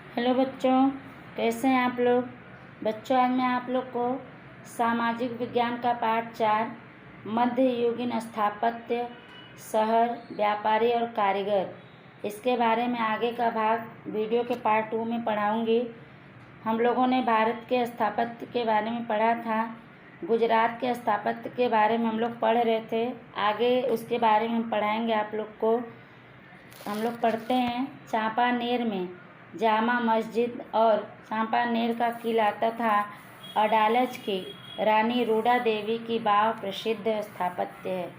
Hello बच्चों, कैसे हैं आप लोग। बच्चों, आज मैं आप लोग को सामाजिक विज्ञान का पाठ 4 मध्ययुगीन स्थापत्य, शहर, व्यापारी और कारीगर, इसके बारे में आगे का भाग वीडियो के पार्ट 2 में पढ़ाऊंगी। हम लोगों ने भारत के स्थापत्य के बारे में पढ़ा था। गुजरात के स्थापत्य के बारे में हम लोग पढ़ रहे थे। आगे उसके बारे में हम पढ़ाएंगे आप लोग को। हम लोग पढ़ते हैं, चांपानेर में जामा मस्जिद और चांपानेर का किला तथा अडालज की रानी रूडा देवी की बाव प्रसिद्ध स्थापत्य है।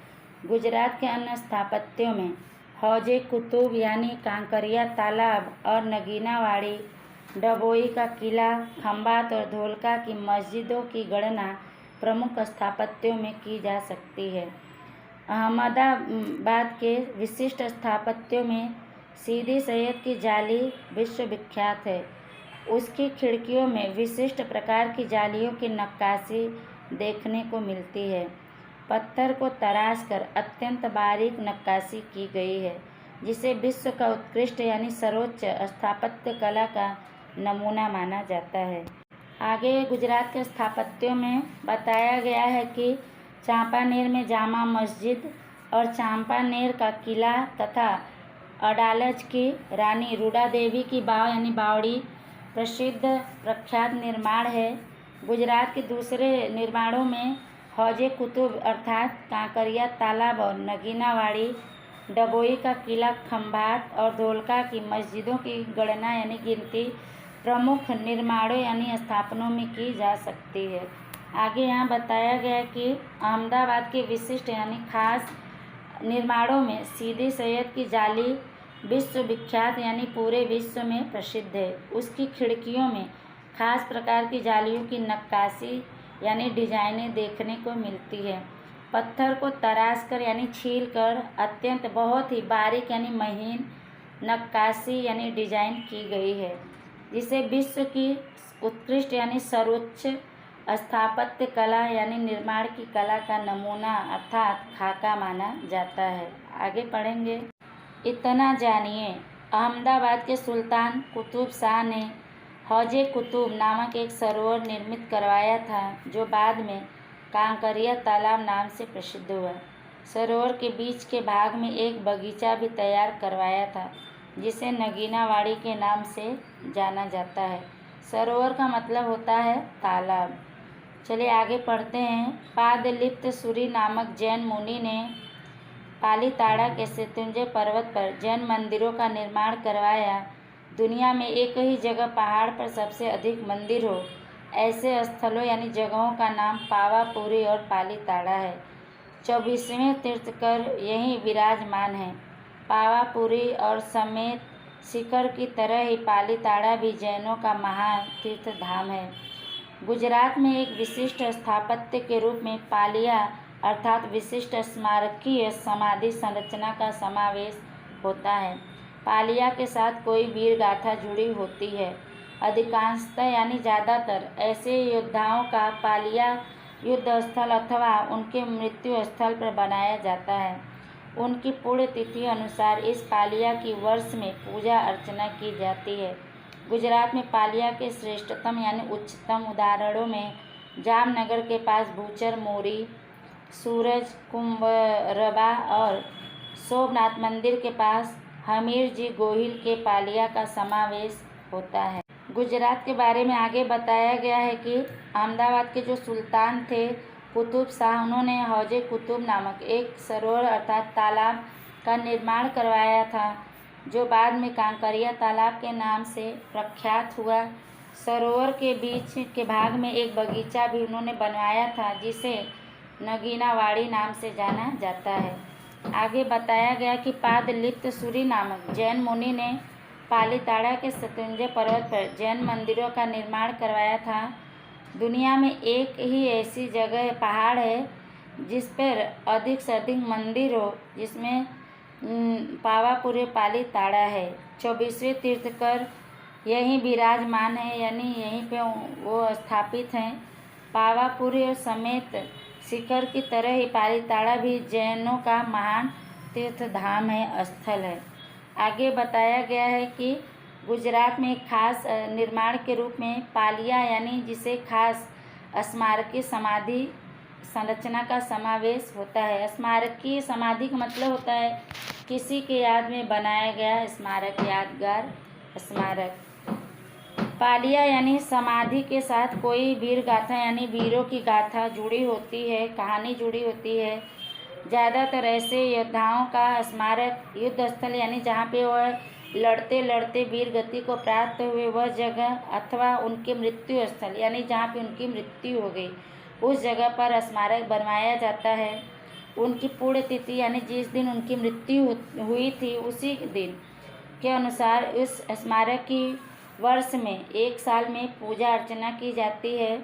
गुजरात के अन्य स्थापत्यों में हौजे कुतुब यानी कांकरिया तालाब और नगीनावाड़ी, डबोई का किला, खंबात और धोलका की मस्जिदों की गणना प्रमुख स्थापत्यों में की जा सकती है। अहमदाबाद के विशिष्ट स्थापत्यों में सीदी सैयद की जाली विश्वविख्यात है। उसकी खिड़कियों में विशिष्ट प्रकार की जालियों की नक्काशी देखने को मिलती है। पत्थर को तराश कर अत्यंत बारीक नक्काशी की गई है, जिसे विश्व का उत्कृष्ट यानी सर्वोच्च स्थापत्य कला का नमूना माना जाता है। आगे गुजरात के स्थापत्यों में बताया गया है कि चांपानेर में जामा मस्जिद और चांपानेर का किला तथा अडालज की रानी रूडा देवी की बाव यानी बावड़ी प्रसिद्ध प्रख्यात निर्माण है। गुजरात के दूसरे निर्माणों में हौजे कुतुब अर्थात कांकरिया तालाब और नगीनावाड़ी, डबोई का किला, खंभात और धोलका की मस्जिदों की गणना यानी गिनती प्रमुख निर्माणों यानी स्थापनों में की जा सकती है। आगे यहाँ बताया गया कि अहमदाबाद के विशिष्ट यानी खास निर्माणों में सीदी सैयद की जाली विश्वविख्यात यानी पूरे विश्व में प्रसिद्ध है। उसकी खिड़कियों में खास प्रकार की जालियों की नक्काशी यानी डिजाइनें देखने को मिलती है। पत्थर को तराश कर यानी छील कर अत्यंत बहुत ही बारीक यानी महीन नक्काशी यानी डिजाइन की गई है, जिसे विश्व की उत्कृष्ट यानी सर्वोच्च स्थापत्य कला यानी निर्माण की कला का नमूना अर्थात खाका माना जाता है। आगे पढ़ेंगे। इतना जानिए, अहमदाबाद के सुल्तान कुतुब शाह ने हौजे कुतुब नामक एक सरोवर निर्मित करवाया था, जो बाद में कांकरिया तालाब नाम से प्रसिद्ध हुआ। सरोवर के बीच के भाग में एक बगीचा भी तैयार करवाया था, जिसे नगीनावाड़ी के नाम से जाना जाता है। सरोवर का मतलब होता है तालाब। चलिए आगे पढ़ते हैं। पादलिप्त सूरी नामक जैन मुनि ने पालीताड़ा के शत्रुंजय पर्वत पर जैन मंदिरों का निर्माण करवाया। दुनिया में एक ही जगह पहाड़ पर सबसे अधिक मंदिर हो, ऐसे स्थलों यानी जगहों का नाम पावापुरी और पालीताड़ा है। 24वें तीर्थकर यहीं विराजमान हैं। पावापुरी और समेत शिखर की तरह ही पालीताड़ा भी जैनों का महान तीर्थ धाम है। गुजरात में एक विशिष्ट स्थापत्य के रूप में पालिया अर्थात विशिष्ट स्मारकीय समाधि संरचना का समावेश होता है। पालिया के साथ कोई वीर गाथा जुड़ी होती है। अधिकांशतः यानी ज़्यादातर ऐसे योद्धाओं का पालिया युद्ध स्थल अथवा उनके मृत्यु स्थल पर बनाया जाता है। उनकी पुण्यतिथि अनुसार इस पालिया की वर्ष में पूजा अर्चना की जाती है। गुजरात में पालिया के श्रेष्ठतम यानी उच्चतम उदाहरणों में जामनगर के पास भूचर मोरी, सूरज कुंभरबा और सोमनाथ मंदिर के पास हमीर जी गोहिल के पालिया का समावेश होता है। गुजरात के बारे में आगे बताया गया है कि अहमदाबाद के जो सुल्तान थे कुतुब शाह, उन्होंने हौजे कुतुब नामक एक सरोवर अर्थात तालाब का निर्माण करवाया था, जो बाद में कांकरिया तालाब के नाम से प्रख्यात हुआ। सरोवर के बीच के भाग में एक बगीचा भी उन्होंने बनवाया था, जिसे नगीनावाड़ी नाम से जाना जाता है। आगे बताया गया कि पादलिप्त सूरी नामक जैन मुनि ने पालीताड़ा के शत्रुंजय पर्वत पर जैन मंदिरों का निर्माण करवाया था। दुनिया में एक ही ऐसी जगह पहाड़ है जिस पर अधिक से अधिक मंदिर हो, जिसमें पावापुरी पालीताड़ा है। 24वें तीर्थकर यहीं विराजमान है यानी यहीं पे वो स्थापित हैं। पावापुरी और समेत शिखर की तरह ही पालीताड़ा भी जैनों का महान तीर्थ धाम है, स्थल है। आगे बताया गया है कि गुजरात में एक खास निर्माण के रूप में पालिया यानी जिसे खास स्मारकीय समाधि संरचना का समावेश होता है। स्मारकीय समाधि का मतलब होता है किसी के याद में बनाया गया स्मारक, यादगार स्मारक। पालिया यानी समाधि के साथ कोई वीर गाथा यानी वीरों की गाथा जुड़ी होती है, कहानी जुड़ी होती है। ज़्यादातर ऐसे योद्धाओं का स्मारक युद्ध स्थल यानी जहाँ पे वह लड़ते लड़ते वीर गति को प्राप्त हुए वह जगह, अथवा उनके मृत्यु स्थल यानी जहाँ पे उनकी मृत्यु हो गई उस जगह पर स्मारक बनवाया जाता है। उनकी पुण्यतिथि यानी जिस दिन उनकी मृत्यु हुई थी उसी दिन के अनुसार इस स्मारक की वर्ष में एक साल में पूजा अर्चना की जाती है।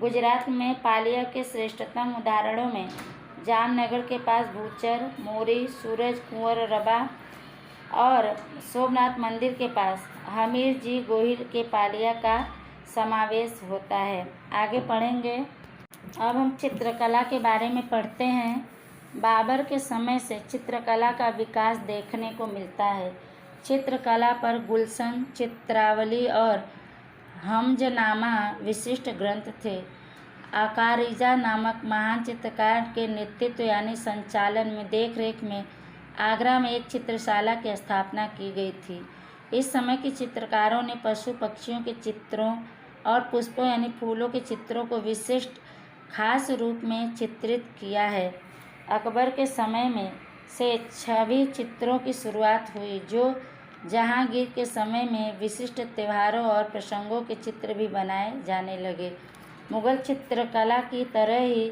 गुजरात में पालिया के श्रेष्ठतम उदाहरणों में जामनगर के पास भूचर, मोरी, सूरज कुंवर रबा और सोमनाथ मंदिर के पास हमीर जी गोहिल के पालिया का समावेश होता है। आगे पढ़ेंगे। अब हम चित्रकला के बारे में पढ़ते हैं। बाबर के समय से चित्रकला का विकास देखने को मिलता है। चित्रकला पर गुलशन, चित्रावली और हमजनामा विशिष्ट ग्रंथ थे। अकारिजा नामक महान चित्रकार के नेतृत्व यानी संचालन में देखरेख में आगरा में एक चित्रशाला की स्थापना की गई थी। इस समय के चित्रकारों ने पशु पक्षियों के चित्रों और पुष्पों यानी फूलों के चित्रों को विशिष्ट खास रूप में चित्रित किया है। अकबर के समय में से छवि चित्रों की शुरुआत हुई जो जहांगीर के समय में विशिष्ट त्योहारों और प्रसंगों के चित्र भी बनाए जाने लगे। मुगल चित्रकला की तरह ही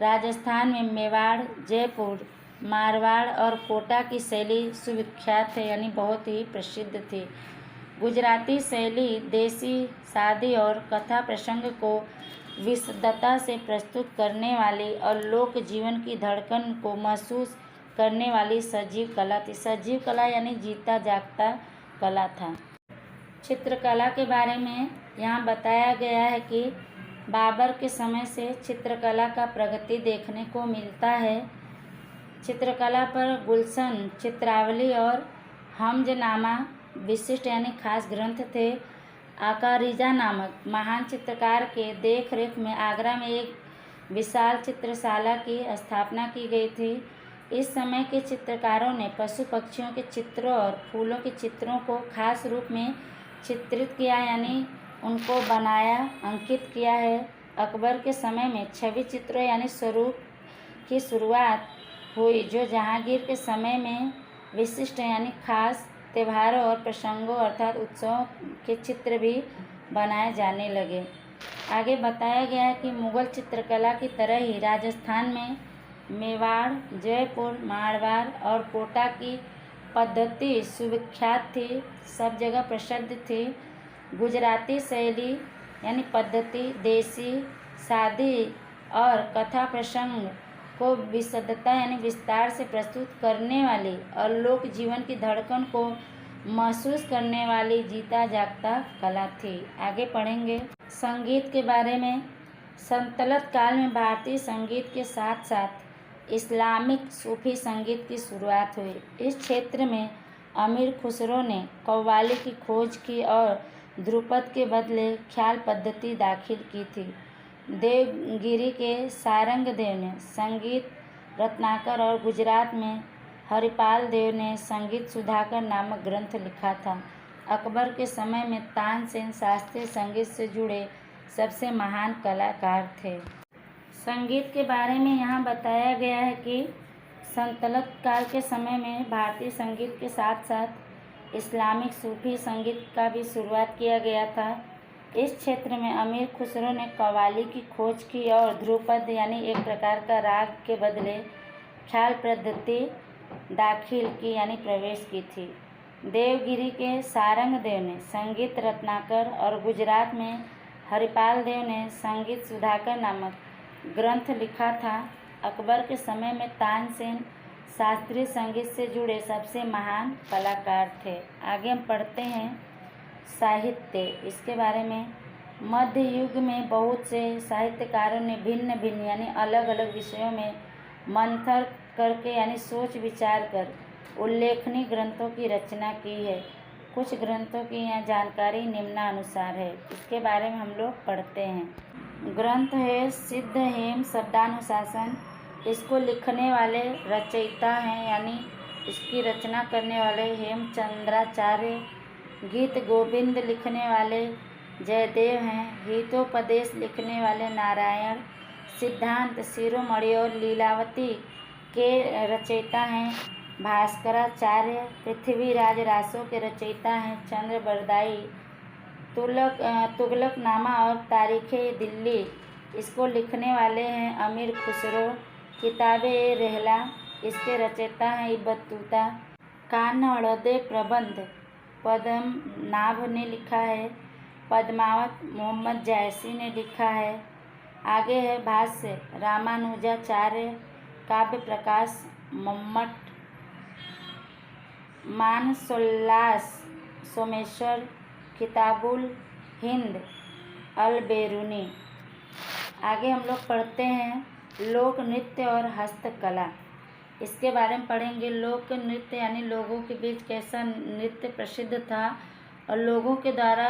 राजस्थान में मेवाड़, जयपुर, मारवाड़ और कोटा की शैली सुविख्यात है यानी बहुत ही प्रसिद्ध थी। गुजराती शैली देसी, शादी और कथा प्रसंग को विशदता से प्रस्तुत करने वाली और लोक जीवन की धड़कन को महसूस करने वाली सजीव कला थी। सजीव कला यानी जीता जागता कला था। चित्रकला के बारे में यहाँ बताया गया है कि बाबर के समय से चित्रकला का प्रगति देखने को मिलता है। चित्रकला पर गुलशन, चित्रावली और हमजनामा विशिष्ट यानी खास ग्रंथ थे। अकारिजा नामक महान चित्रकार के देख रेख में आगरा में एक विशाल चित्रशाला की स्थापना की गई थी। इस समय के चित्रकारों ने पशु पक्षियों के चित्रों और फूलों के चित्रों को खास रूप में चित्रित किया यानी उनको बनाया, अंकित किया है। अकबर के समय में छवि चित्रों यानी स्वरूप की शुरुआत हुई जो जहांगीर के समय में विशिष्ट यानी खास त्योहारों और प्रसंगों अर्थात उत्सवों के चित्र भी बनाए जाने लगे। आगे बताया गया है कि मुगल चित्रकला की तरह ही राजस्थान में मेवाड़, जयपुर, मारवाड़ और कोटा की पद्धति सुविख्यात थी, सब जगह प्रसिद्ध थी। गुजराती शैली यानी पद्धति देसी, शादी और कथा प्रसंग को विशदता यानी विस्तार से प्रस्तुत करने वाली और लोक जीवन की धड़कन को महसूस करने वाली जीता जागता कला थी। आगे पढ़ेंगे। संगीत के बारे में सल्तनत काल में भारतीय संगीत के साथ साथ इस्लामिक सूफी संगीत की शुरुआत हुई। इस क्षेत्र में अमीर खुसरो ने कव्वाली की खोज की और ध्रुपद के बदले ख्याल पद्धति दाखिल की थी। देवगिरी के सारंगदेव ने संगीत रत्नाकर और गुजरात में हरिपाल देव ने संगीत सुधाकर नामक ग्रंथ लिखा था। अकबर के समय में तानसेन शास्त्रीय संगीत से जुड़े सबसे महान कलाकार थे। संगीत के बारे में यहाँ बताया गया है कि सल्तनत काल के समय में भारतीय संगीत के साथ साथ इस्लामिक सूफी संगीत का भी शुरुआत किया गया था। इस क्षेत्र में अमीर खुसरो ने कव्वाली की खोज की और ध्रुपद यानी एक प्रकार का राग के बदले ख्याल पद्धति दाखिल की यानी प्रवेश की थी। देवगिरी के सारंगदेव ने संगीत रत्नाकर और गुजरात में हरिपाल देव ने संगीत सुधाकर नामक ग्रंथ लिखा था। अकबर के समय में तानसेन शास्त्रीय संगीत से जुड़े सबसे महान कलाकार थे। आगे हम पढ़ते हैं साहित्य। इसके बारे में मध्य युग में बहुत से साहित्यकारों ने भिन्न भिन्न यानी अलग अलग विषयों में मंथन करके यानी सोच विचार कर उल्लेखनीय ग्रंथों की रचना की है। कुछ ग्रंथों की यहाँ जानकारी निम्नानुसार है, इसके बारे में हम लोग पढ़ते हैं। ग्रंथ है सिद्ध हेम शब्दानुशासन। इसको लिखने वाले रचयिता हैं, यानी इसकी रचना करने वाले हेमचंद्राचार्य। गीत गोविंद लिखने वाले जयदेव हैं। गीतोपदेश लिखने वाले नारायण। सिद्धांत शिरोमणि और लीलावती के रचयिता हैं भास्कराचार्य। पृथ्वीराज रासों के रचयिता हैं चंद्रबरदाई। तुगलकनामा और तारीख़े दिल्ली, इसको लिखने वाले हैं अमीर खुसरो। किताबे रहला, इसके रचयिता हैं इब्न बतूता। कान्हड़दे प्रबंध पद्मनाभ ने लिखा है। पद्मावत मोहम्मद जायसी ने लिखा है। आगे है भाष्य रामानुजाचार्य। काव्य प्रकाश मम्मट। मानसोल्लास सोमेश्वर। किताबुल हिंद अल बेरूनी। आगे हम लोग पढ़ते हैं लोक नृत्य और हस्तकला, इसके बारे में पढ़ेंगे। लोक नृत्य यानी लोगों के बीच कैसा नृत्य प्रसिद्ध था और लोगों के द्वारा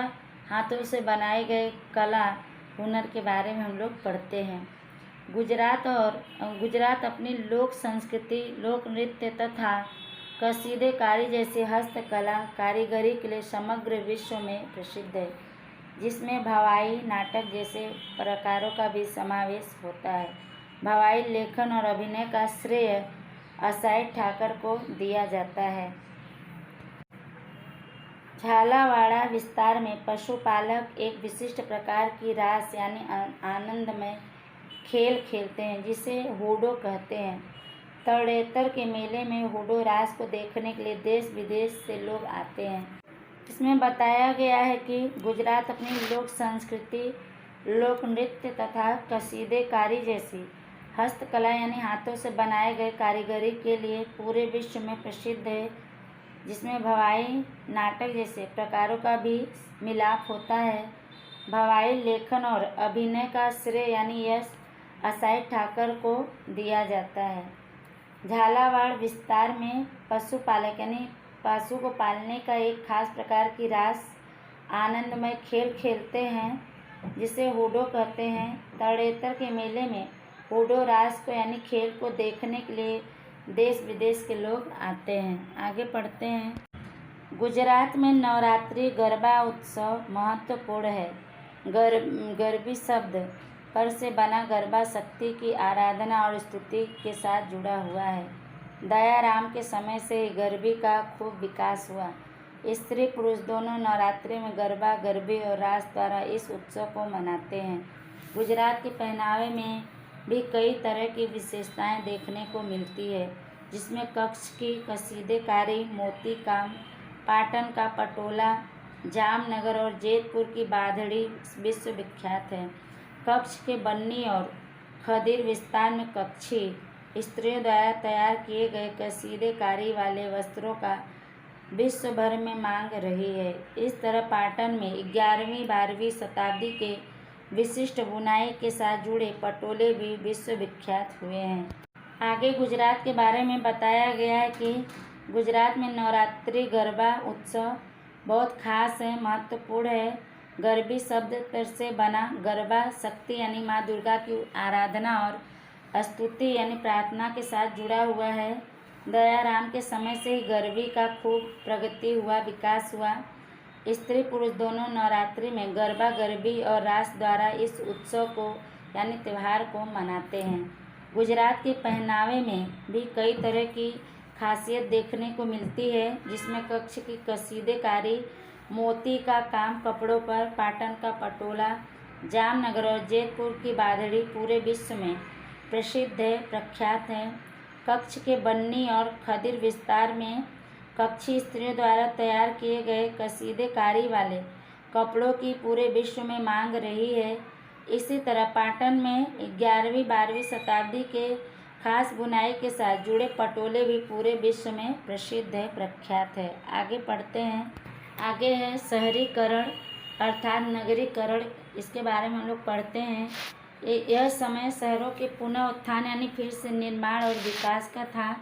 हाथों से बनाए गए कला हुनर के बारे में हम लोग पढ़ते हैं। गुजरात अपनी लोक संस्कृति, लोक नृत्य तथा कसीदेकारी जैसी हस्तकला कारीगरी के लिए समग्र विश्व में प्रसिद्ध है, जिसमें भवाई नाटक जैसे प्रकारों का भी समावेश होता है। भवाई लेखन और अभिनय का श्रेय असाई ठाकर को दिया जाता है। झालावाड़ा विस्तार में पशुपालक एक विशिष्ट प्रकार की रास यानी आनंदमय खेल खेलते हैं, जिसे हूडो कहते हैं। तड़ेतर के मेले में हूडो रास को देखने के लिए देश विदेश से लोग आते हैं। इसमें बताया गया है कि गुजरात अपनी लोक संस्कृति, लोक नृत्य तथा कसीदेकारी जैसी हस्तकला यानी हाथों से बनाए गए कारीगरी के लिए पूरे विश्व में प्रसिद्ध है, जिसमें भवाई नाटक जैसे प्रकारों का भी मिलाप होता है। भवाई लेखन और अभिनय का श्रेय यानी यश असाई ठाकर को दिया जाता है। झालावाड़ विस्तार में पशुपालक यानी पशु को पालने का एक खास प्रकार की रास आनंदमय खेल खेलते हैं, जिसे हूडो कहते हैं। तड़ेतर के मेले में हूडो रास को यानी खेल को देखने के लिए देश विदेश के लोग आते हैं। आगे पढ़ते हैं। गुजरात में नवरात्रि गरबा उत्सव महत्वपूर्ण है। गरबी शब्द पर से बना गरबा शक्ति की आराधना और स्तुति के साथ जुड़ा हुआ है। दयाराम के समय से ही गरबी का खूब विकास हुआ। स्त्री पुरुष दोनों नवरात्रि में गरबा, गरबी और रास द्वारा इस उत्सव को मनाते हैं। गुजरात के पहनावे में भी कई तरह की विशेषताएं देखने को मिलती है, जिसमें कच्छ की कसीदेकारी, मोती काम, पाटन का पटोला, जामनगर और जैतपुर की बाधड़ी विश्वविख्यात है। कच्छ के बन्नी और खदीर विस्तार में कच्छी स्त्रियों द्वारा तैयार किए गए कसीदेकारी वाले वस्त्रों का विश्व भर में मांग रही है। इस तरह पाटन में 11वीं-12वीं शताब्दी के विशिष्ट बुनाई के साथ जुड़े पटोले भी विश्वविख्यात हुए हैं। आगे गुजरात के बारे में बताया गया है कि गुजरात में नवरात्रि गरबा उत्सव बहुत खास है, महत्वपूर्ण है। गरबी शब्द पर से बना गरबा शक्ति यानी माँ दुर्गा की आराधना और स्तुति यानी प्रार्थना के साथ जुड़ा हुआ है। दयाराम के समय से ही गरबी का खूब प्रगति हुआ, विकास हुआ। स्त्री पुरुष दोनों नवरात्रि में गरबा, गरबी और रास द्वारा इस उत्सव को यानी त्यौहार को मनाते हैं। गुजरात के पहनावे में भी कई तरह की खासियत देखने को मिलती है, जिसमें कच्छ की कसीदेकारी, मोती का काम कपड़ों पर, पाटन का पटोला, जामनगर और जैतपुर की बाधड़ी पूरे विश्व में प्रसिद्ध है, प्रख्यात है। कच्छ के बन्नी और खदीर विस्तार में कच्छी स्त्रियों द्वारा तैयार किए गए कसीदेकारी वाले कपड़ों की पूरे विश्व में मांग रही है। इसी तरह पाटन में 11वीं-12वीं शताब्दी के खास बुनाई के साथ जुड़े पटोले भी पूरे विश्व में प्रसिद्ध है, प्रख्यात है। आगे पढ़ते हैं। आगे है शहरीकरण अर्थात नगरीकरण, इसके बारे में हम लोग पढ़ते हैं। यह समय शहरों के पुनः उत्थान यानी फिर से निर्माण और विकास का था।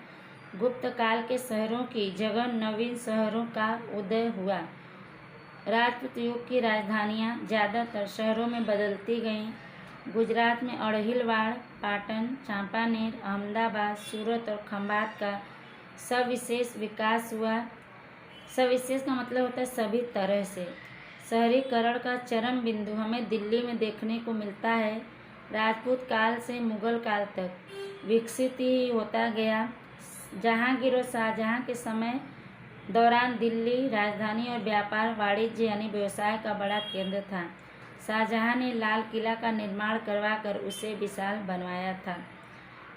गुप्त काल के शहरों की जगह नवीन शहरों का उदय हुआ। राजपूत युग की राजधानियाँ ज़्यादातर शहरों में बदलती गईं। गुजरात में अड़हिलवाड़, पाटन, चांपानेर, अहमदाबाद, सूरत और खंभात का सविशेष विकास हुआ। सविशेष का मतलब होता है सभी तरह से। शहरीकरण का चरम बिंदु हमें दिल्ली में देखने को मिलता है। राजपूत काल से मुगल काल तक विकसित ही होता गया। जहांगीर और शाहजहां के समय दौरान दिल्ली राजधानी और व्यापार, वाणिज्य यानी व्यवसाय का बड़ा केंद्र था। शाहजहां ने लाल किला का निर्माण करवाकर उसे विशाल बनवाया था।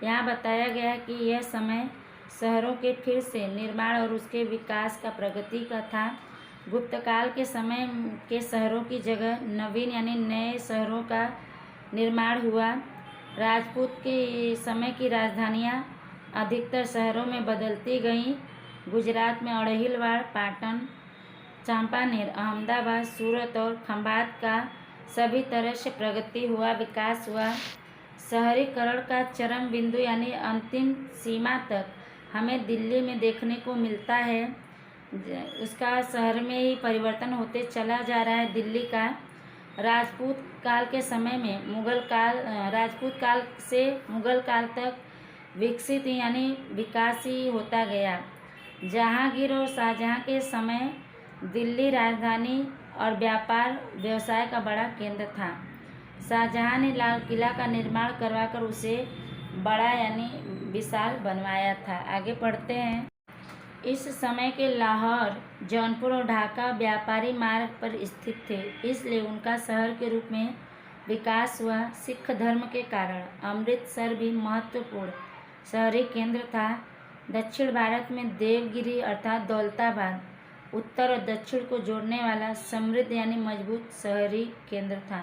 यहाँ बताया गया है कि यह समय शहरों के फिर से निर्माण और उसके विकास का प्रगति का था। गुप्त काल के समय के शहरों की जगह नवीन यानी नए शहरों का निर्माण हुआ। राजपूत के समय की राजधानियाँ अधिकतर शहरों में बदलती गईं। गुजरात में अड़हिलवाड़, पाटन, चांपानेर, अहमदाबाद, सूरत और खंभात का सभी तरह से प्रगति हुआ, विकास हुआ। शहरीकरण का चरम बिंदु यानी अंतिम सीमा तक हमें दिल्ली में देखने को मिलता है। उसका शहर में ही परिवर्तन होते चला जा रहा है दिल्ली का। राजपूत काल के समय में राजपूत काल से मुगल काल तक विकसित यानी विकास ही होता गया। जहांगीर और शाहजहां के समय दिल्ली राजधानी और व्यापार व्यवसाय का बड़ा केंद्र था। शाहजहां ने लाल किला का निर्माण करवाकर उसे बड़ा यानी विशाल बनवाया था। आगे पढ़ते हैं। इस समय के लाहौर, जौनपुर और ढाका व्यापारी मार्ग पर स्थित थे, इसलिए उनका शहर के रूप में विकास हुआ। सिख धर्म के कारण अमृतसर भी महत्वपूर्ण शहरी केंद्र था। दक्षिण भारत में देवगिरी अर्थात दौलताबाद उत्तर और दक्षिण को जोड़ने वाला समृद्ध यानी मजबूत शहरी केंद्र था।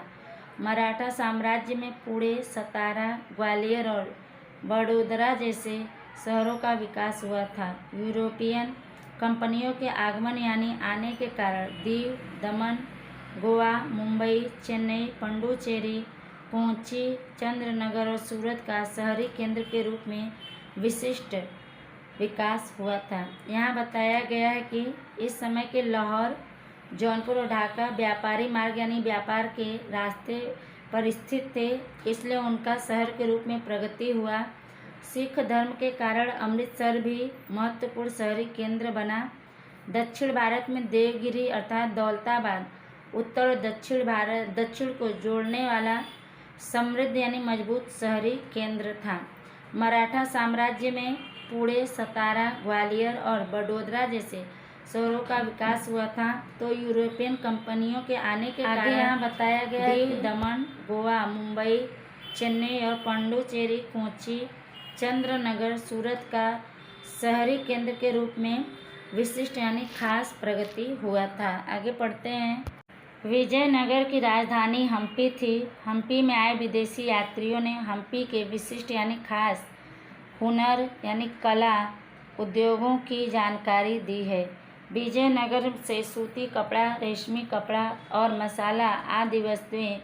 मराठा साम्राज्य में पुणे, सतारा, ग्वालियर और बड़ोदरा जैसे शहरों का विकास हुआ था। यूरोपियन कंपनियों के आगमन यानी आने के कारण दीव, दमन, गोवा, मुंबई, चेन्नई, पुडुचेरी, कोच्चि, चंद्रनगर और सूरत का शहरी केंद्र के रूप में विशिष्ट विकास हुआ था। यहाँ बताया गया है कि इस समय के लाहौर, जौनपुर और ढाका व्यापारी मार्ग यानी व्यापार के रास्ते पर स्थित थे, इसलिए उनका शहर के रूप में प्रगति हुआ। सिख धर्म के कारण अमृतसर भी महत्वपूर्ण शहरी केंद्र बना। दक्षिण भारत में देवगिरी अर्थात दौलताबाद उत्तर और दक्षिण को जोड़ने वाला समृद्ध यानी मजबूत शहरी केंद्र था। मराठा साम्राज्य में पुणे, सतारा, ग्वालियर और बड़ोदरा जैसे शहरों का विकास हुआ था। तो यूरोपियन कंपनियों के आने के कारण यहाँ बताया गया है कि दमन, गोवा, मुंबई, चेन्नई और पुडुचेरी, कोच्चि, चंद्रनगर, सूरत का शहरी केंद्र के रूप में विशिष्ट यानी खास प्रगति हुआ था। आगे पढ़ते हैं। विजयनगर की राजधानी हम्पी थी। हम्पी में आए विदेशी यात्रियों ने हम्पी के विशिष्ट यानी खास हुनर यानी कला उद्योगों की जानकारी दी है। विजयनगर से सूती कपड़ा, रेशमी कपड़ा और मसाला आदि वस्तुएं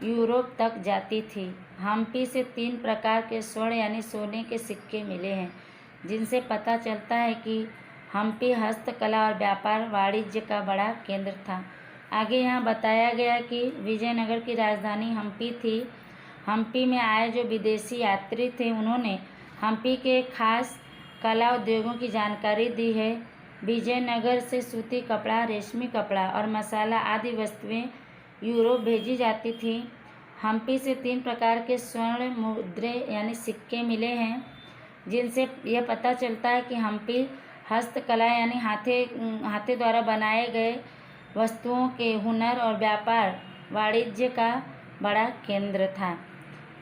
यूरोप तक जाती थी। हम्पी से 3 प्रकार के स्वर्ण यानी सोने के सिक्के मिले हैं, जिनसे पता चलता है कि हम्पी हस्तकला और व्यापार वाणिज्य का बड़ा केंद्र था। आगे यहाँ बताया गया कि विजयनगर की राजधानी हम्पी थी। हम्पी में आए जो विदेशी यात्री थे उन्होंने हम्पी के खास कला उद्योगों की जानकारी दी है। विजयनगर से सूती कपड़ा, रेशमी कपड़ा और मसाला आदि वस्तुएं यूरोप भेजी जाती थी। हम्पी से 3 प्रकार के स्वर्ण मुद्रे यानी सिक्के मिले हैं, जिनसे यह पता चलता है कि हम्पी हस्तकला यानी हाथे द्वारा बनाए गए वस्तुओं के हुनर और व्यापार वाणिज्य का बड़ा केंद्र था।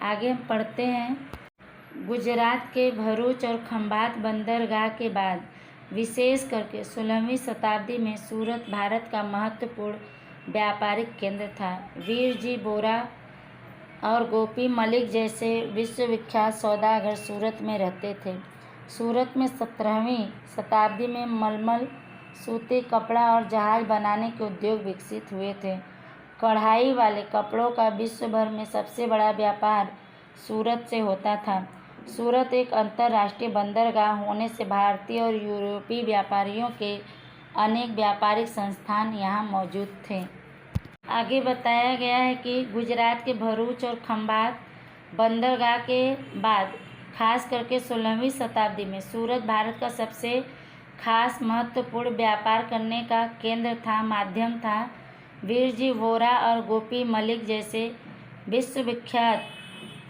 आगे हम पढ़ते हैं। गुजरात के भरूच और खंभात बंदरगाह के बाद विशेष करके 16वीं शताब्दी में सूरत भारत का महत्वपूर्ण व्यापारिक केंद्र था। वीर जी बोरा और गोपी मलिक जैसे विश्वविख्यात सौदागर सूरत में रहते थे। सूरत में 17वीं शताब्दी में मलमल, सूती कपड़ा और जहाज बनाने के उद्योग विकसित हुए थे। कढ़ाई वाले कपड़ों का विश्व भर में सबसे बड़ा व्यापार सूरत से होता था। सूरत एक अंतर्राष्ट्रीय बंदरगाह होने से भारतीय और यूरोपीय व्यापारियों के अनेक व्यापारिक संस्थान यहाँ मौजूद थे। आगे बताया गया है कि गुजरात के भरूच और खंभात बंदरगाह के बाद खास करके 16वीं शताब्दी में सूरत भारत का सबसे खास महत्वपूर्ण व्यापार करने का केंद्र था, माध्यम था। वीरजी वोरा और गोपी मलिक जैसे विश्वविख्यात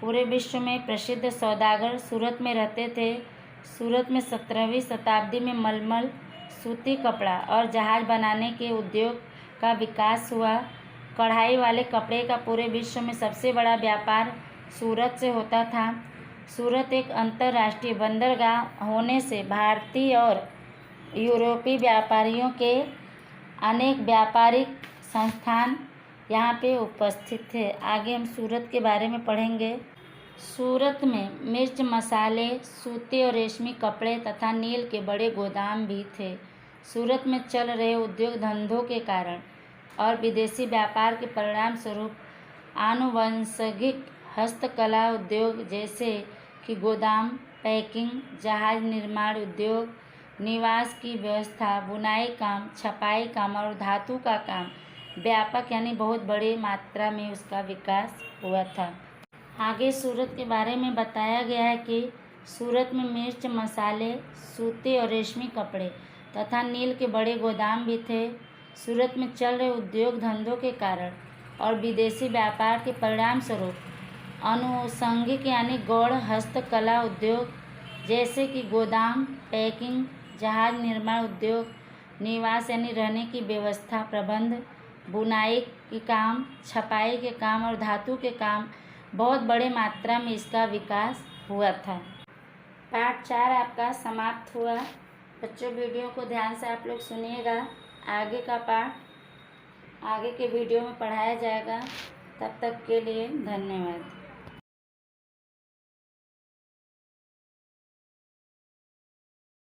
पूरे विश्व में प्रसिद्ध सौदागर सूरत में रहते थे। सूरत में 17वीं शताब्दी में मलमल, सूती कपड़ा और जहाज बनाने के उद्योग का विकास हुआ। कढ़ाई वाले कपड़े का पूरे विश्व में सबसे बड़ा व्यापार सूरत से होता था। सूरत एक अंतर्राष्ट्रीय बंदरगाह होने से भारतीय और यूरोपीय व्यापारियों के अनेक व्यापारिक संस्थान यहाँ पे उपस्थित थे। आगे हम सूरत के बारे में पढ़ेंगे। सूरत में मिर्च मसाले, सूती और रेशमी कपड़े तथा नील के बड़े गोदाम भी थे। सूरत में चल रहे उद्योग धंधों के कारण और विदेशी व्यापार के परिणाम स्वरूप आनुवंशिक हस्तकला उद्योग जैसे कि गोदाम, पैकिंग, जहाज निर्माण उद्योग, निवास की व्यवस्था, बुनाई काम, छपाई काम और धातु का काम व्यापक यानी बहुत बड़ी मात्रा में उसका विकास हुआ था। आगे सूरत के बारे में बताया गया है कि सूरत में मिर्च मसाले, सूती और रेशमी कपड़े तथा नील के बड़े गोदाम भी थे। सूरत में चल रहे उद्योग धंधों के कारण और विदेशी व्यापार के परिणाम स्वरूप आनुषंगिक यानी गौड़ हस्तकला उद्योग जैसे कि गोदाम, पैकिंग, जहाज निर्माण उद्योग, निवास यानी रहने की व्यवस्था प्रबंध, बुनाई के काम, छपाई के काम और धातु के काम बहुत बड़े मात्रा में इसका विकास हुआ था। पार्ट 4 आपका समाप्त हुआ। बच्चों वीडियो को ध्यान से आप लोग सुनिएगा। आगे का पार्ट आगे के वीडियो में पढ़ाया जाएगा। तब तक के लिए धन्यवाद।